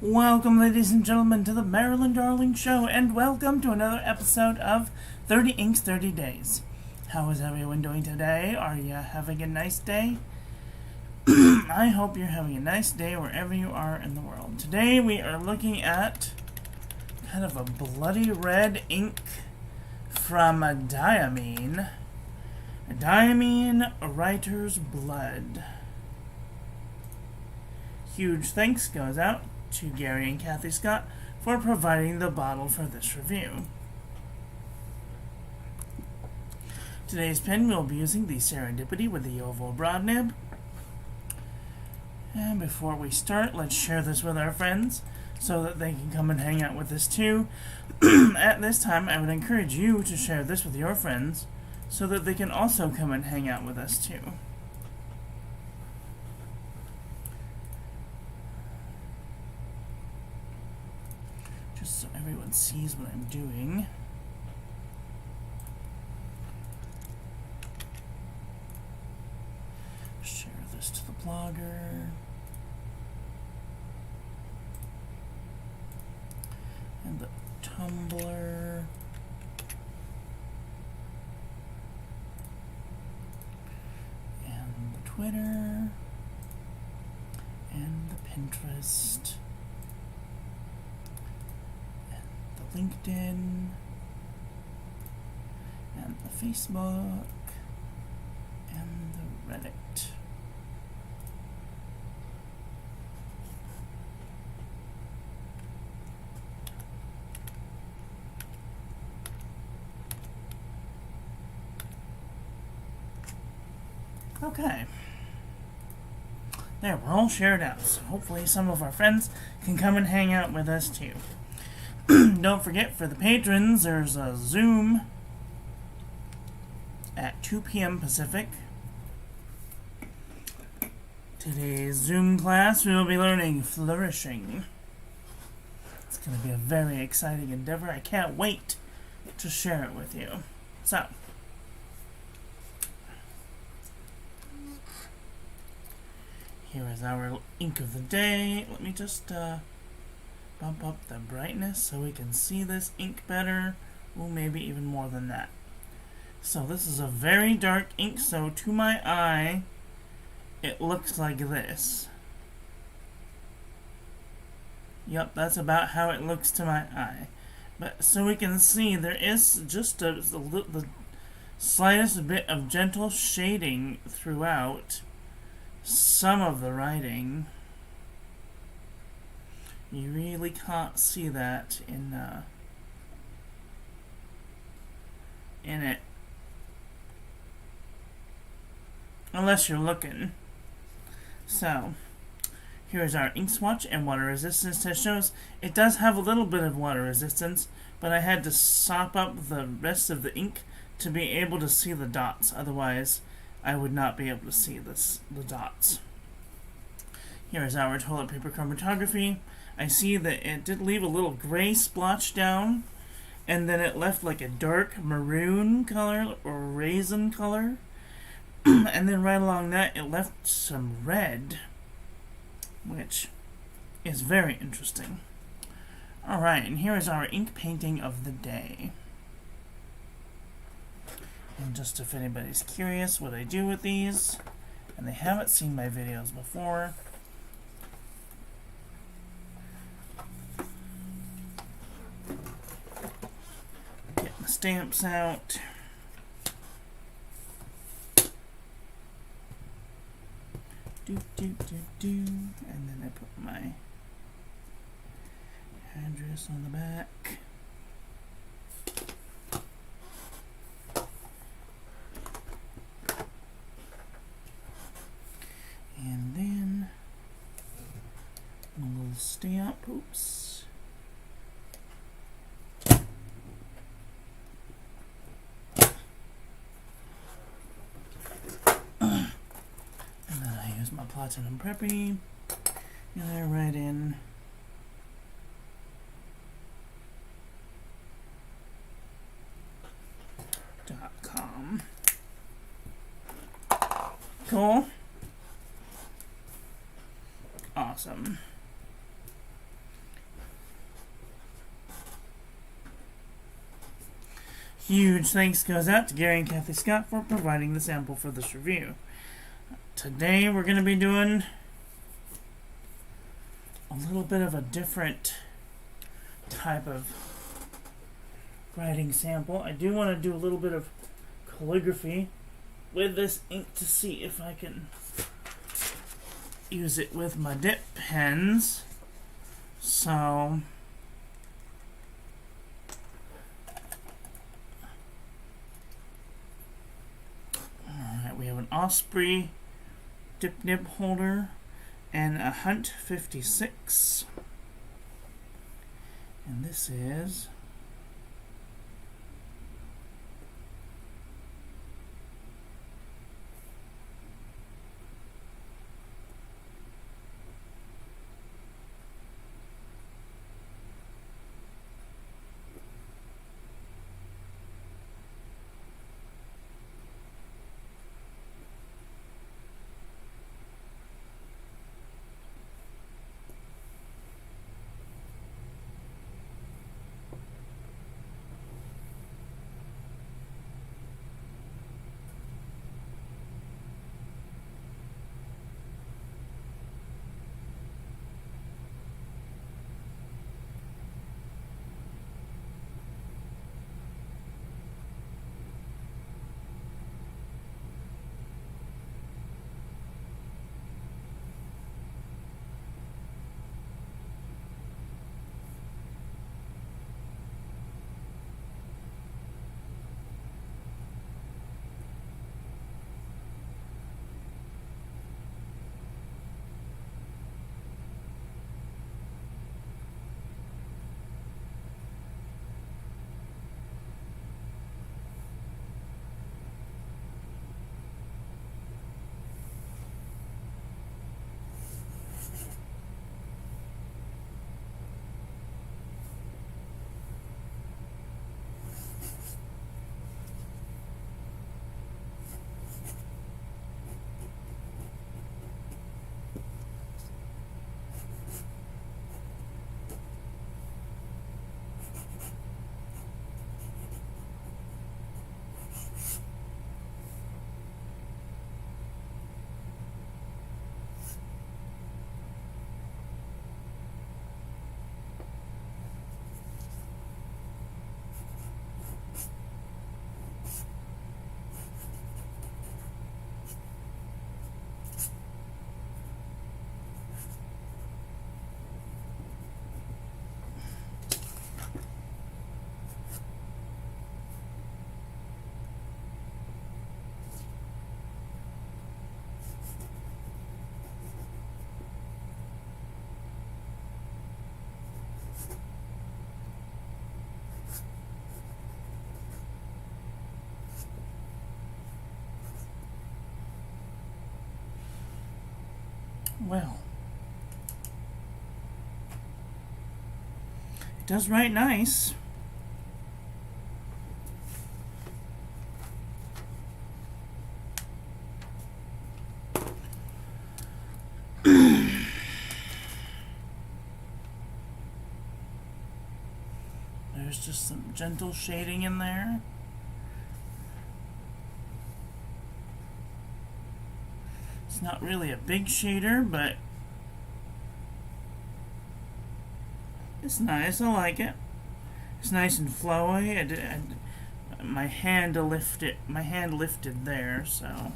Welcome, ladies and gentlemen, to the Marilyn Darling Show, and welcome to another episode of 30 Inks, 30 Days. How is everyone doing today? Are you having a nice day? I hope you're having a nice day wherever you are in the world. Today we are looking at kind of a bloody red ink from Diamine. Diamine Writer's Blood. Huge thanks goes out to Gary and Kathy Scott for providing the bottle for this review. Today's pen we'll be using the Serendipity with the oval broad nib. And before we start, let's share this with our friends so that they can come and hang out with us too. At this time, I would encourage you to share this with your friends so that they can also come and hang out with us too. Just so everyone sees what I'm doing. Share this to the blogger. And the Tumblr. And the Twitter. And the Pinterest. LinkedIn, and the Facebook, and the Reddit. Okay. There, we're all shared out, so hopefully some of our friends can come and hang out with us too. Don't forget, for the patrons, there's a Zoom at 2 p.m. Pacific. Today's Zoom class, we will be learning flourishing. It's going to be a very exciting endeavor. I can't wait to share it with you. So, here is our ink of the day. Let me just bump up the brightness so we can see this ink better. Well, maybe even more than that. So this is a very dark ink, so to my eye, it looks like this. Yep, that's about how it looks to my eye. But so we can see there is just the slightest bit of gentle shading throughout some of the writing. You really can't see that in it unless you're looking. So here's our ink swatch and water resistance test shows. It does have a little bit of water resistance, but I had to sop up the rest of the ink to be able to see the dots. Otherwise, I would not be able to see the dots. Here is our toilet paper chromatography. I see that it did leave a little gray splotch down, and then it left like a dark maroon color or raisin color, and then right along that it left some red, which is very interesting. Alright, and here is our ink painting of the day. And just if anybody's curious what I do with these, and they haven't seen my videos before, stamps out. And then I put my address on the back. And then a little stamp. Oops. Platinum Preppy, and I write in .com. Cool. Awesome. Huge thanks goes out to Gary and Kathy Scott for providing the sample for this review. Today we're going to be doing a little bit of a different type of writing sample. I do want to do a little bit of calligraphy with this ink to see if I can use it with my dip pens. So alright, we have an Osprey dip nib holder and a Hunt 56. And this is well, it does write nice. There's just some gentle shading in there. It's not really a big shader, but it's nice. I like it. It's nice and flowy. My hand lifted there, so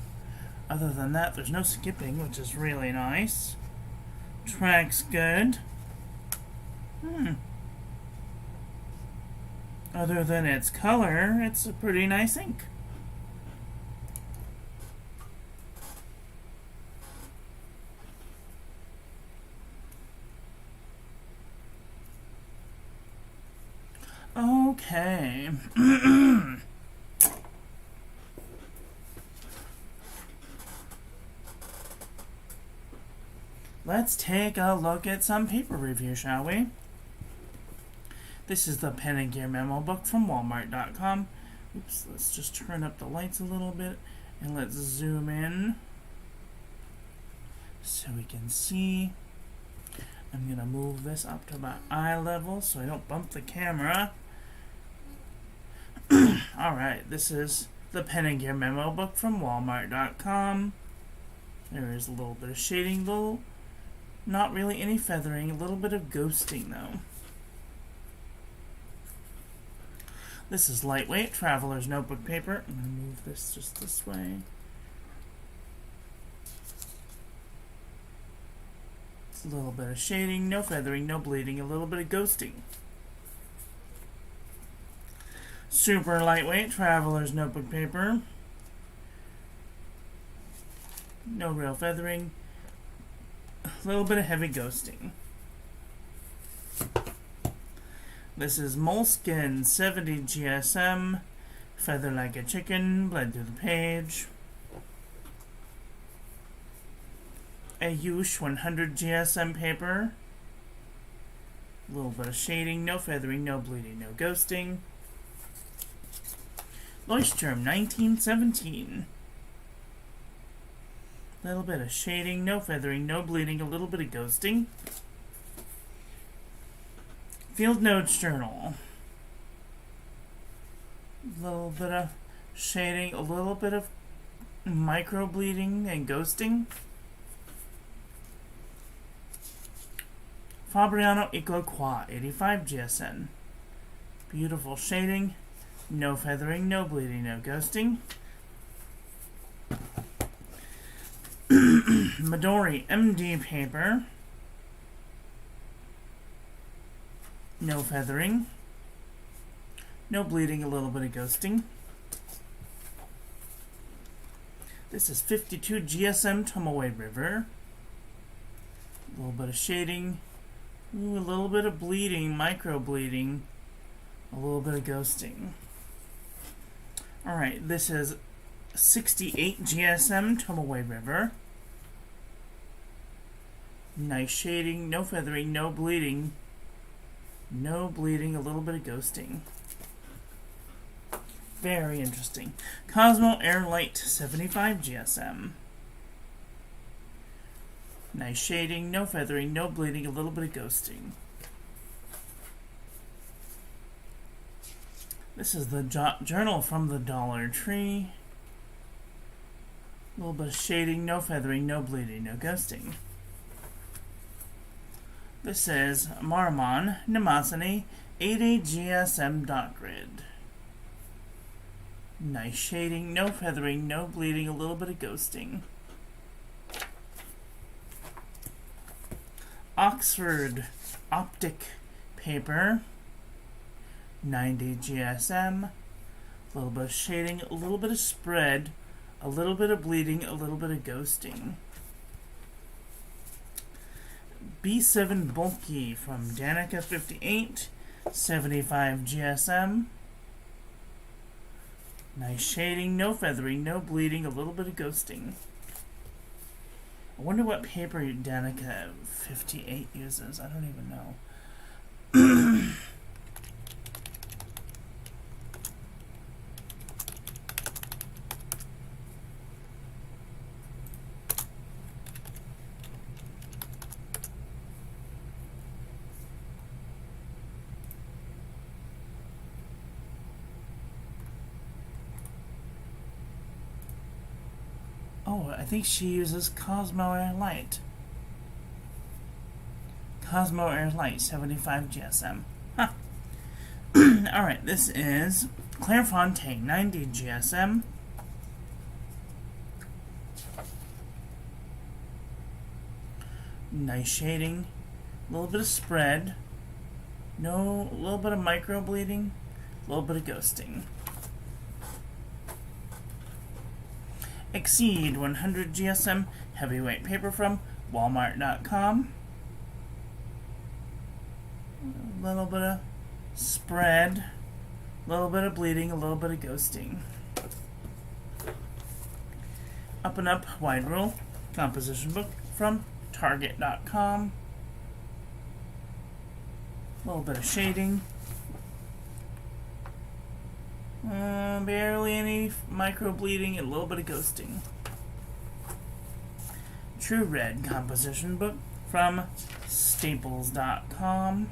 other than that, there's no skipping, which is really nice. Track's good. Other than its color, it's a pretty nice ink. Okay. Let's take a look at some paper review, shall we? This is the Pen and Gear Memo Book from Walmart.com. Oops, let's just turn up the lights a little bit and let's zoom in so we can see. I'm going to move this up to about eye level so I don't bump the camera. Alright, this is the Pen and Gear Memo Book from Walmart.com. There is a little bit of shading, though not really any feathering, a little bit of ghosting though. This is lightweight traveler's notebook paper. I'm going to move this just this way. It's a little bit of shading, no feathering, no bleeding, a little bit of ghosting. Super lightweight traveler's notebook paper. No real feathering. A little bit of heavy ghosting. This is Moleskin 70 GSM. Feather like a chicken, bled through the page. Ayush 100 GSM paper. A little bit of shading, no feathering, no bleeding, no ghosting. Leuchtturm 1917. A little bit of shading, no feathering, no bleeding, a little bit of ghosting. Field Notes Journal. A little bit of shading, a little bit of micro bleeding and ghosting. Fabriano Eco Qua 85 GSN. Beautiful shading, no feathering, no bleeding, no ghosting. Midori MD paper. No feathering. No bleeding, a little bit of ghosting. This is 52 GSM Tomoe River. A little bit of shading. Ooh, a little bit of bleeding, micro bleeding. A little bit of ghosting. Alright, this is 68 GSM Tomoe River. Nice shading, no feathering, no bleeding. No bleeding, a little bit of ghosting. Very interesting. Cosmo Air Light 75 GSM. Nice shading, no feathering, no bleeding, a little bit of ghosting. This is the journal from the Dollar Tree. A little bit of shading, no feathering, no bleeding, no ghosting. This is Marmon Namasani 80 GSM dot grid. Nice shading, no feathering, no bleeding, a little bit of ghosting. Oxford Optic paper, 90 GSM. A little bit of shading, a little bit of spread, a little bit of bleeding, a little bit of ghosting. B7 Bulky from Danica 58, 75 GSM. Nice shading, no feathering, no bleeding, a little bit of ghosting. I wonder what paper Danica 58 uses. I don't even know. Oh, I think she uses Cosmo Air Light. Cosmo Air Light, 75 GSM. Huh. Alright, this is Clairefontaine, 90 GSM. Nice shading. A little bit of spread. No, a little bit of micro bleeding. A little bit of ghosting. Exceed 100 GSM heavyweight paper from Walmart.com. A little bit of spread, a little bit of bleeding, a little bit of ghosting. Up and Up Wide Rule composition book from Target.com. A little bit of shading. Barely any micro bleeding and a little bit of ghosting. True Red composition book from Staples.com.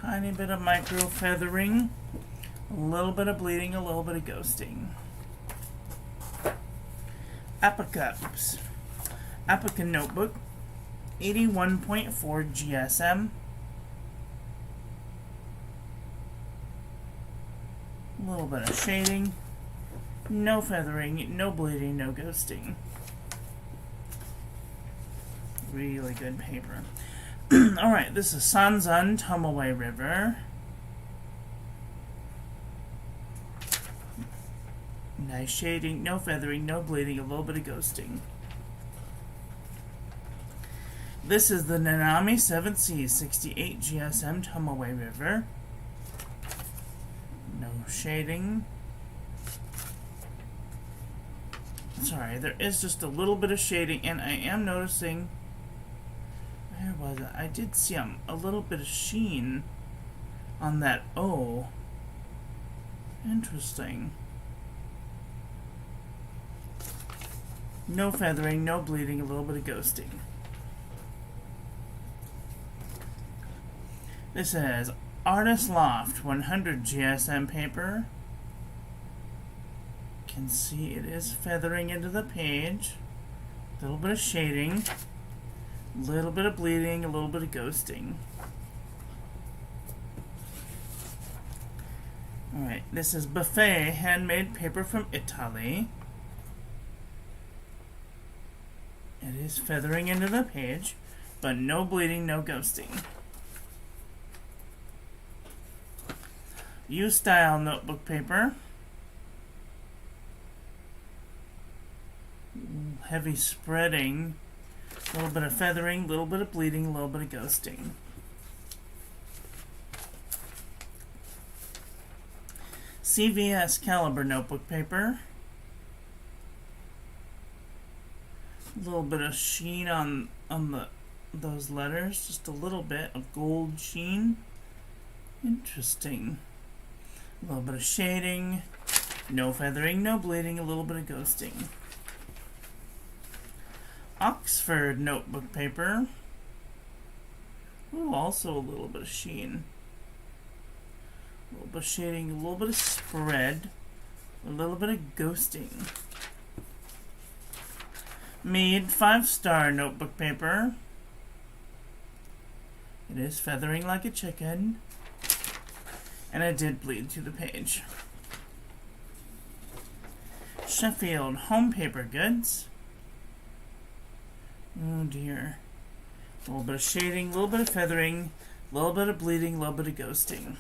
Tiny bit of micro feathering, a little bit of bleeding, a little bit of ghosting. Apicups. Apica notebook, 81.4 GSM. A little bit of shading, no feathering, no bleeding, no ghosting. Really good paper. Alright, this is Sanzan Tomoe River. Nice shading, no feathering, no bleeding, a little bit of ghosting. This is the Nanami 7th Seas 68 GSM Tomoe River. No shading. Sorry, there is just a little bit of shading, and I am noticing, where was it? I did see a little bit of sheen on that O. Interesting. No feathering, no bleeding, a little bit of ghosting. This is Artist Loft 100 GSM paper. You can see it is feathering into the page. A little bit of shading, a little bit of bleeding, a little bit of ghosting. Alright, this is Buffet handmade paper from Italy. It is feathering into the page, but no bleeding, no ghosting. U-style notebook paper. Heavy spreading, a little bit of feathering, a little bit of bleeding, a little bit of ghosting. CVS caliber notebook paper. A little bit of sheen on those letters, just a little bit of gold sheen. Interesting. A little bit of shading, no feathering, no bleeding, a little bit of ghosting. Oxford notebook paper. Ooh, also a little bit of sheen. A little bit of shading, a little bit of spread, a little bit of ghosting. Mead 5-star notebook paper. It is feathering like a chicken. And it did bleed through the page. Sheffield home paper goods. Oh dear. A little bit of shading, a little bit of feathering, a little bit of bleeding, a little bit of ghosting.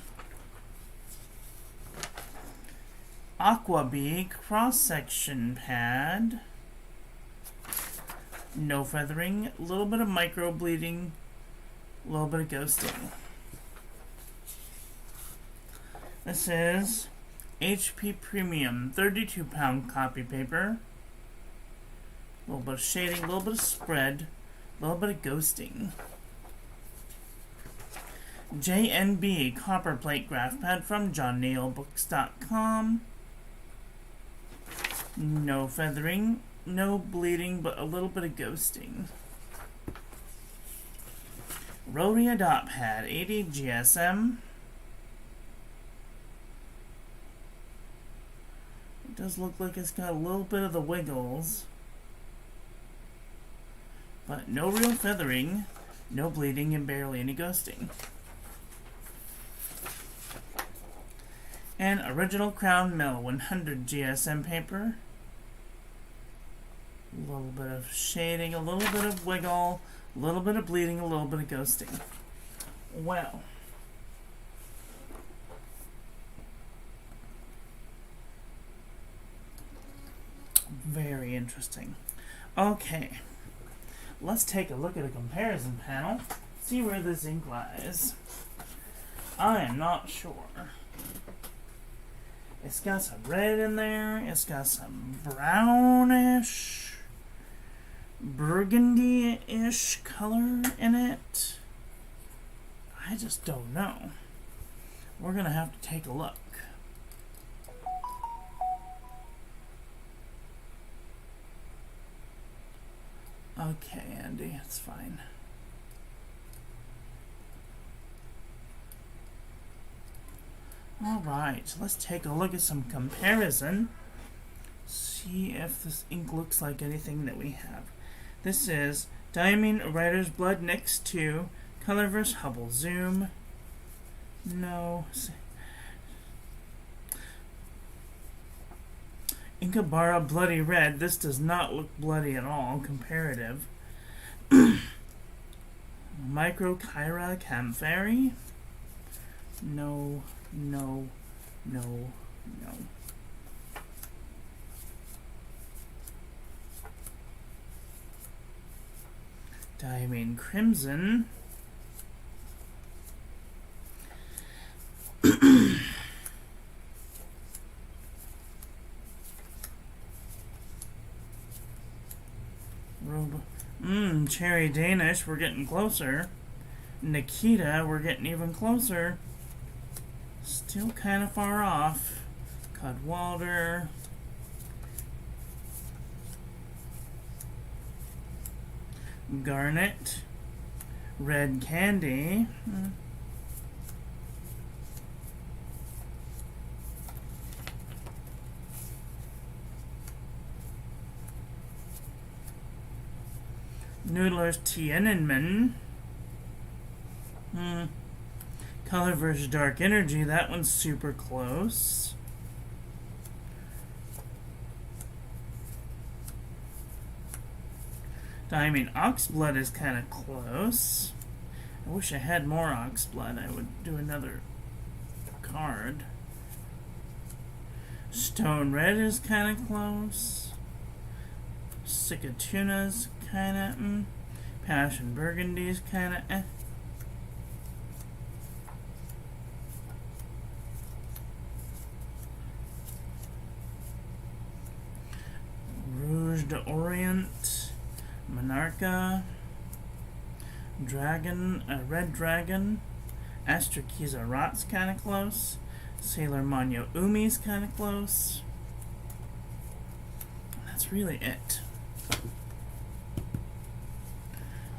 Aquabee cross-section pad. No feathering, a little bit of micro bleeding, a little bit of ghosting. This is HP Premium 32-pound copy paper. A little bit of shading, a little bit of spread, a little bit of ghosting. JNB copper plate graph pad from johnneilbooks.com. No feathering, no bleeding, but a little bit of ghosting. Rhodia dot pad 80 GSM. It does look like it's got a little bit of the wiggles, but no real feathering, no bleeding, and barely any ghosting. And Original Crown Mill 100 GSM paper. A little bit of shading, a little bit of wiggle, a little bit of bleeding, a little bit of ghosting. Well, very interesting. Okay, let's take a look at a comparison panel, see where this ink lies. I am not sure. It's got some red in there, it's got some brownish, burgundy-ish color in it. I just don't know. We're gonna have to take a look. Okay, Andy, it's fine. Alright, let's take a look at some comparison. See if this ink looks like anything that we have. This is Diamine Writer's Blood next to Colorverse Hubble Zoom. No. Inkabara Bloody Red. This does not look bloody at all. Comparative. Micro Kyra Camfairy. No, no, no, no. Diamine Crimson. Cherry Danish, we're getting closer. Nikita, we're getting even closer. Still kind of far off. Cudwalder. Garnet. Red Candy. Noodler's Tiananmen. Colorverse Dark Energy. That one's super close. Diamine Oxblood is kind of close. I wish I had more Oxblood. I would do another card. Stone Red is kind of close. Sikatuna's kind of Passion Burgundy's kind of Rouge d'Orient, Monarcha, Dragon, Red Dragon, Astrakiza Rot's kind of close. Sailor Manyo Umi's kind of close. That's really it.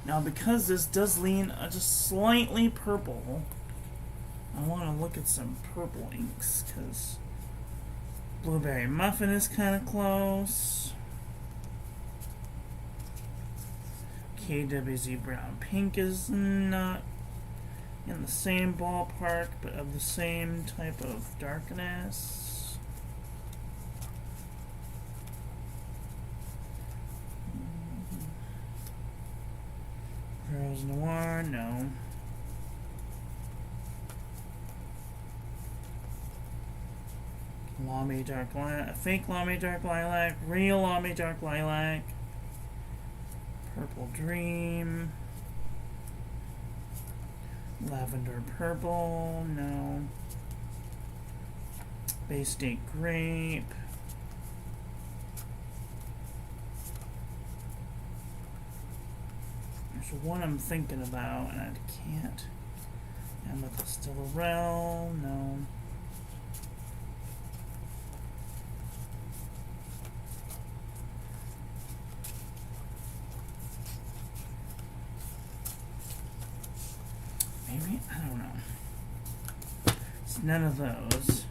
Now, because this does lean just slightly purple, I want to look at some purple inks, because Blueberry Muffin is kind of close. KWZ Brown Pink is not in the same ballpark, but of the same type of darkness. Rose Noir, no. Lamy Dark Lilac, fake Lamy Dark Lilac, real Lamy Dark Lilac. Purple Dream. Lavender Purple, no. Bay State Grape. There's one I'm thinking about, and I can't. Amethyst Stillarel, no. Maybe? I don't know. It's none of those.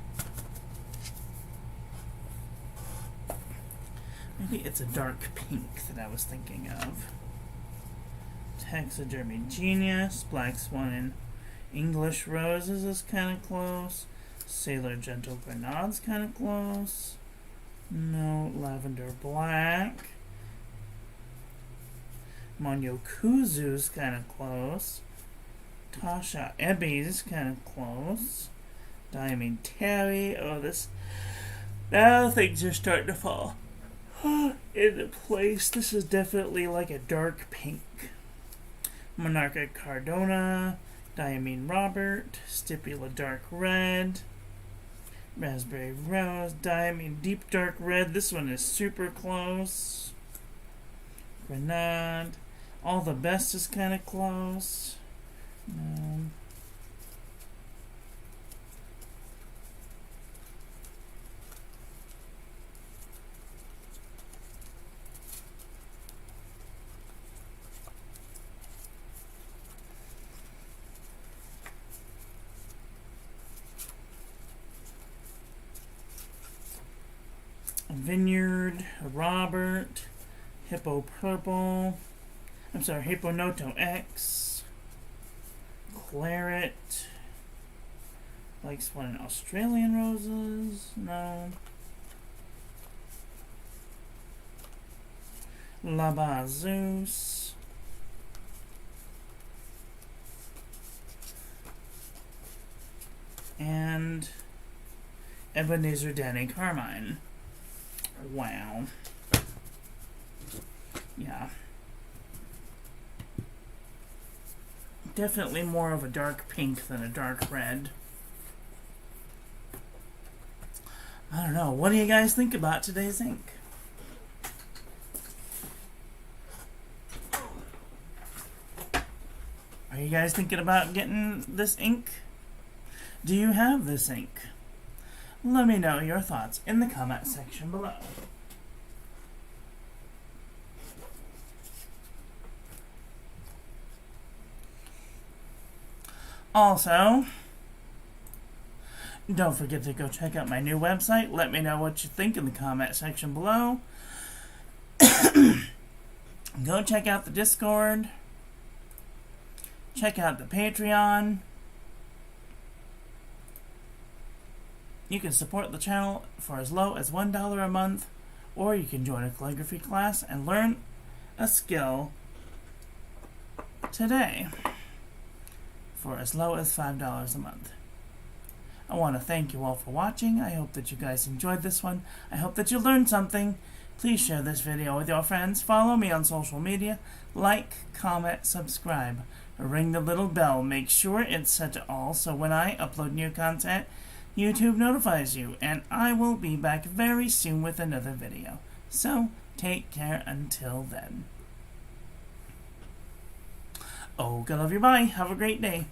Maybe it's a dark pink that I was thinking of. Taxidermy Genius, Black Swan and English Roses is kind of close. Sailor Gentle Grenade's kind of close. No, Lavender Black. Monyo Kuzu's kind of close. Tasha Ebby's kind of close. Diamine Terry. Oh, now things are starting to fall into place. This is definitely like a dark pink. Monarcha Cardona. Diamine Robert. Stipula Dark Red. Raspberry Rose. Diamine Deep Dark Red. This one is super close. Grenade. All the Best is kind of close. Vineyard, Robert, Hippo Purple, I'm sorry, Hippo Noto X, Claret, likes one in Australian roses, no. Labazeus, and Ebenezer Danny Carmine. Wow. Yeah. Definitely more of a dark pink than a dark red. I don't know. What do you guys think about today's ink? Are you guys thinking about getting this ink? Do you have this ink? Let me know your thoughts in the comment section below. Also, don't forget to go check out my new website. Let me know what you think in the comment section below. Go check out the Discord. Check out the Patreon. You can support the channel for as low as $1 a month, or you can join a calligraphy class and learn a skill today for as low as $5 a month. I want to thank you all for watching. I hope that you guys enjoyed this one. I hope that you learned something. Please share this video with your friends. Follow me on social media. Like, comment, subscribe. Ring the little bell. Make sure it's set to all so when I upload new content, YouTube notifies you. And I will be back very soon with another video. So, take care until then. Okay, love you, bye. Have a great day.